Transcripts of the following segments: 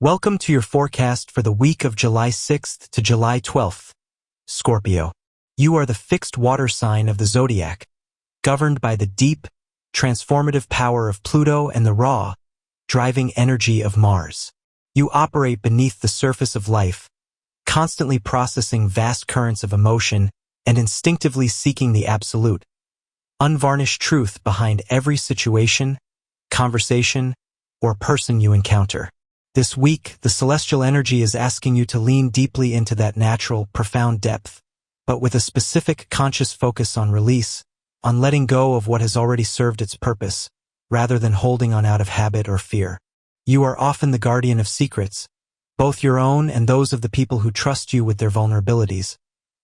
Welcome to your forecast for the week of July 6th to July 12th. Scorpio. You are the fixed water sign of the Zodiac, governed by the deep, transformative power of Pluto and the raw, driving energy of Mars. You operate beneath the surface of life, constantly processing vast currents of emotion and instinctively seeking the absolute, unvarnished truth behind every situation, conversation, or person you encounter. This week, the celestial energy is asking you to lean deeply into that natural, profound depth, but with a specific conscious focus on release, on letting go of what has already served its purpose, rather than holding on out of habit or fear. You are often the guardian of secrets, both your own and those of the people who trust you with their vulnerabilities.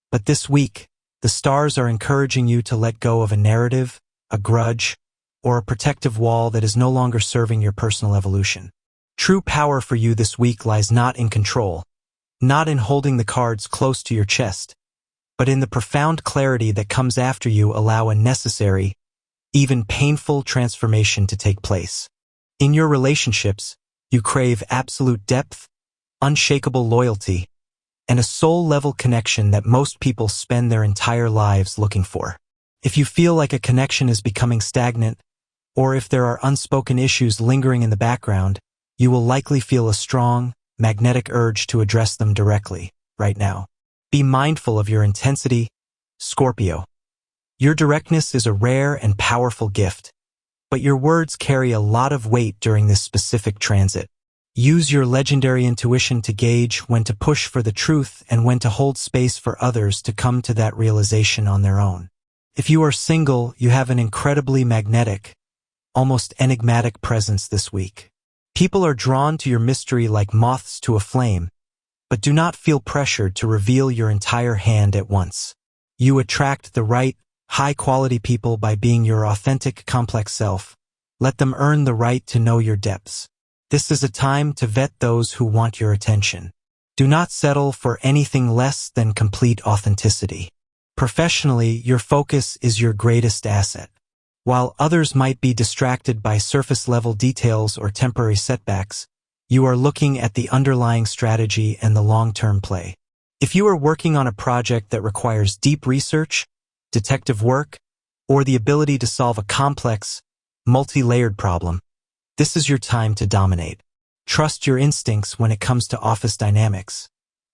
But this week, the stars are encouraging you to let go of a narrative, a grudge, or a protective wall that is no longer serving your personal evolution. True power for you this week lies not in control, not in holding the cards close to your chest, but in the profound clarity that comes after you allow a necessary, even painful transformation to take place. In your relationships, you crave absolute depth, unshakable loyalty, and a soul-level connection that most people spend their entire lives looking for. If you feel like a connection is becoming stagnant, or if there are unspoken issues lingering in the background, you will likely feel a strong, magnetic urge to address them directly, right now. Be mindful of your intensity, Scorpio. Your directness is a rare and powerful gift, but your words carry a lot of weight during this specific transit. Use your legendary intuition to gauge when to push for the truth and when to hold space for others to come to that realization on their own. If you are single, you have an incredibly magnetic, almost enigmatic presence this week. People are drawn to your mystery like moths to a flame, but do not feel pressured to reveal your entire hand at once. You attract the right, high-quality people by being your authentic, complex self. Let them earn the right to know your depths. This is a time to vet those who want your attention. Do not settle for anything less than complete authenticity. Professionally, your focus is your greatest asset. While others might be distracted by surface-level details or temporary setbacks, you are looking at the underlying strategy and the long-term play. If you are working on a project that requires deep research, detective work, or the ability to solve a complex, multi-layered problem, this is your time to dominate. Trust your instincts when it comes to office dynamics.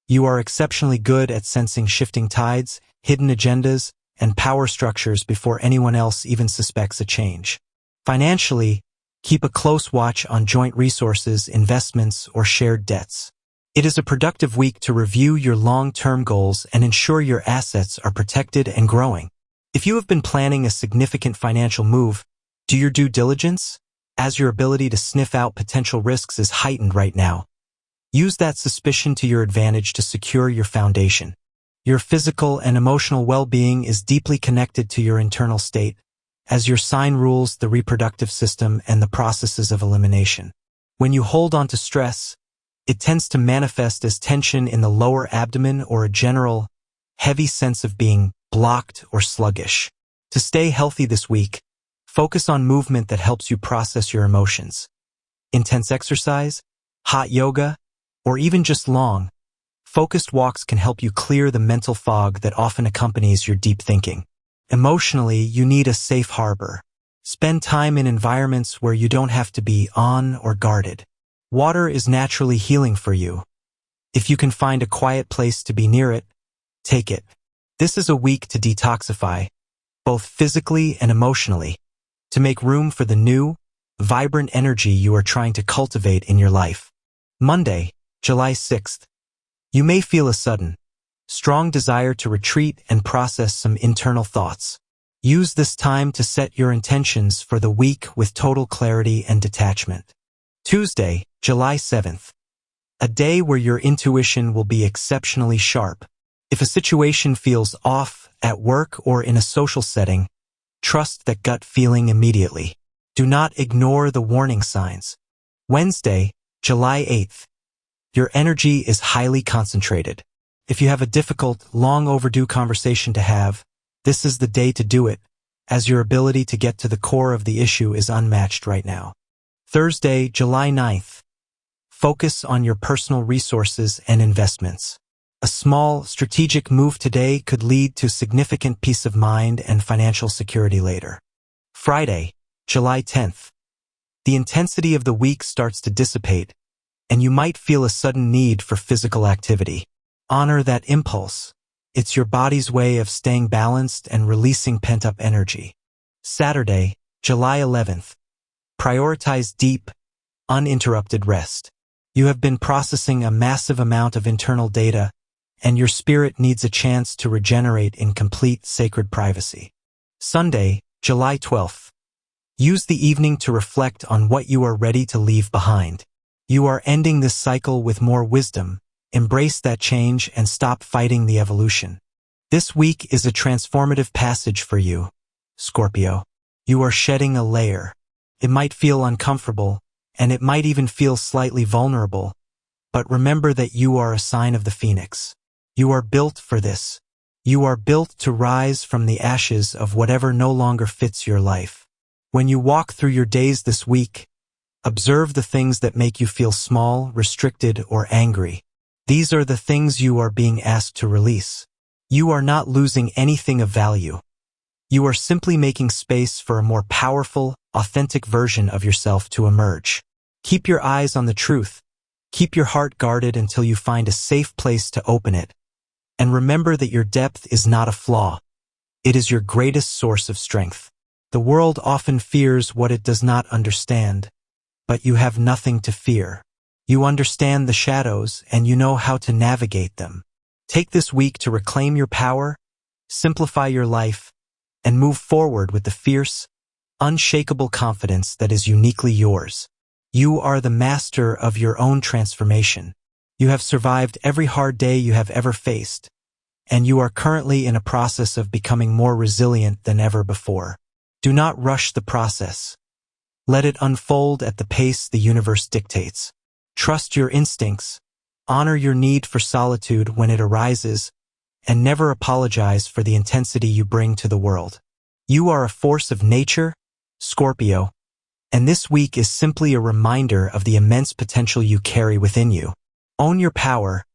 You are exceptionally good at sensing shifting tides, hidden agendas, and power structures before anyone else even suspects a change. Financially, keep a close watch on joint resources, investments, or shared debts. It is a productive week to review your long-term goals and ensure your assets are protected and growing. If you have been planning a significant financial move, do your due diligence, as your ability to sniff out potential risks is heightened right now. Use that suspicion to your advantage to secure your foundation. Your physical and emotional well-being is deeply connected to your internal state, as your sign rules the reproductive system and the processes of elimination. When you hold on to stress, it tends to manifest as tension in the lower abdomen or a general, heavy sense of being blocked or sluggish. To stay healthy this week, focus on movement that helps you process your emotions. Intense exercise, hot yoga, or even just long, focused walks can help you clear the mental fog that often accompanies your deep thinking. Emotionally, you need a safe harbor. Spend time in environments where you don't have to be on or guarded. Water is naturally healing for you. If you can find a quiet place to be near it, take it. This is a week to detoxify, both physically and emotionally, to make room for the new, vibrant energy you are trying to cultivate in your life. Monday, July 6th. You may feel a sudden, strong desire to retreat and process some internal thoughts. Use this time to set your intentions for the week with total clarity and detachment. Tuesday, July 7th. A day where your intuition will be exceptionally sharp. If a situation feels off at work or in a social setting, trust that gut feeling immediately. Do not ignore the warning signs. Wednesday, July 8th. Your energy is highly concentrated. If you have a difficult, long overdue conversation to have, this is the day to do it, as your ability to get to the core of the issue is unmatched right now. Thursday, July 9th. Focus on your personal resources and investments. A small, strategic move today could lead to significant peace of mind and financial security later. Friday, July 10th. The intensity of the week starts to dissipate, and you might feel a sudden need for physical activity. Honor that impulse. It's your body's way of staying balanced and releasing pent-up energy. Saturday, July 11th. Prioritize deep, uninterrupted rest. You have been processing a massive amount of internal data, and your spirit needs a chance to regenerate in complete sacred privacy. Sunday, July 12th. Use the evening to reflect on what you are ready to leave behind. You are ending this cycle with more wisdom. Embrace that change and stop fighting the evolution. This week is a transformative passage for you, Scorpio. You are shedding a layer. It might feel uncomfortable, and it might even feel slightly vulnerable, but remember that you are a sign of the phoenix. You are built for this. You are built to rise from the ashes of whatever no longer fits your life. When you walk through your days this week, observe the things that make you feel small, restricted, or angry. These are the things you are being asked to release. You are not losing anything of value. You are simply making space for a more powerful, authentic version of yourself to emerge. Keep your eyes on the truth. Keep your heart guarded until you find a safe place to open it. And remember that your depth is not a flaw. It is your greatest source of strength. The world often fears what it does not understand, but you have nothing to fear. You understand the shadows and you know how to navigate them. Take this week to reclaim your power, simplify your life, and move forward with the fierce, unshakable confidence that is uniquely yours. You are the master of your own transformation. You have survived every hard day you have ever faced, and you are currently in a process of becoming more resilient than ever before. Do not rush the process. Let it unfold at the pace the universe dictates. Trust your instincts, honor your need for solitude when it arises, and never apologize for the intensity you bring to the world. You are a force of nature, Scorpio, and this week is simply a reminder of the immense potential you carry within you. Own your power,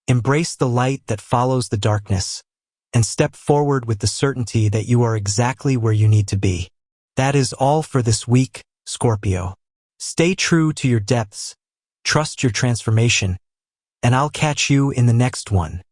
embrace the light that follows the darkness, and step forward with the certainty that you are exactly where you need to be. That is all for this week, Scorpio. Stay true to your depths, trust your transformation, and I'll catch you in the next one.